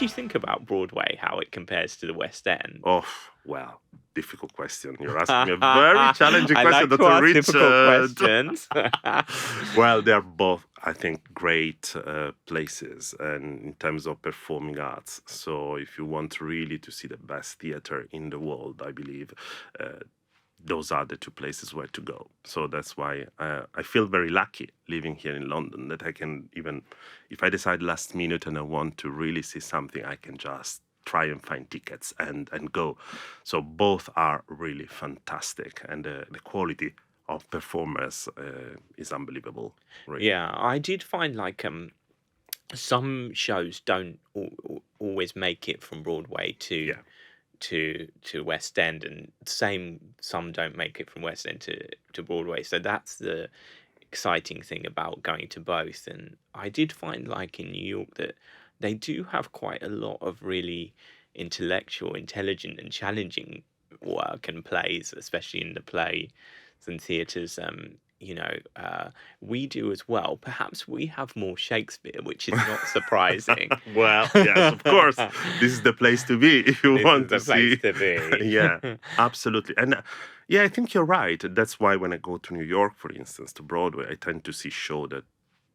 do you think about Broadway, how it compares to the West End? Oh, well, difficult question. You're asking me a very challenging I question, like to Dr. ask difficult Richard. questions. Well, they are both, I think, great places and in terms of performing arts. So if you want really to see the best theater in the world, I believe those are the two places where to go. So that's why I feel very lucky living here in London that I can even, if I decide last minute and I want to really see something, I can just try and find tickets and go. So both are really fantastic, and the quality of performers is unbelievable. Really. Yeah, I did find like some shows don't always make it from Broadway to Yeah. to West End, and some don't make it from West End to Broadway. So that's the exciting thing about going to both. And I did find like in New York that they do have quite a lot of really intellectual, intelligent, and challenging work and plays, especially in the plays and theatres. We do as well. Perhaps we have more Shakespeare, which is not surprising. Well, yes, of course. This is the place to be if you This want is to the place see. to be. Yeah, absolutely. And yeah, I think you're right. That's why when I go to New York, for instance, to Broadway, I tend to see show that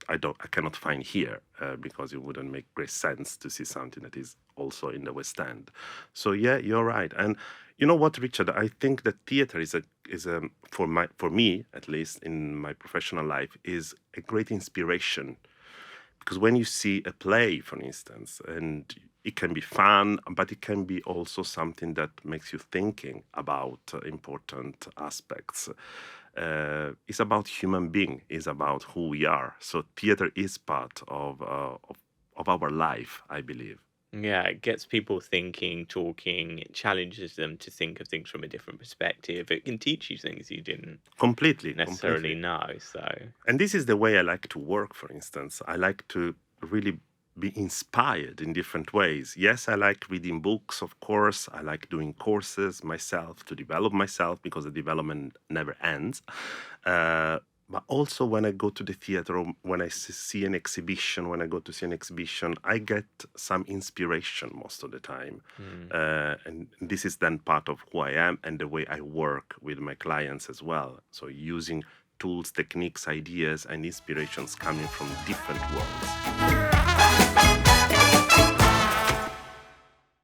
I cannot find here because it wouldn't make great sense to see something that is also in the West End. So yeah, you're right. And you know what, Richard? I think that theater is a for me at least in my professional life is a great inspiration, because when you see a play, for instance, and it can be fun, but it can be also something that makes you thinking about important aspects. It's about human being. It's about who we are. So theater is part of our life, I believe. Yeah, it gets people thinking, talking, it challenges them to think of things from a different perspective. It can teach you things you didn't Completely. necessarily know. So, And this is the way I like to work, for instance. I like to really be inspired in different ways. Yes, I like reading books, of course. I like doing courses myself to develop myself because the development never ends. But also when I go to the theater or when I see an exhibition, when I go to see an exhibition, I get some inspiration most of the time. And this is then part of who I am and the way I work with my clients as well. So using tools, techniques, ideas, and inspirations coming from different worlds.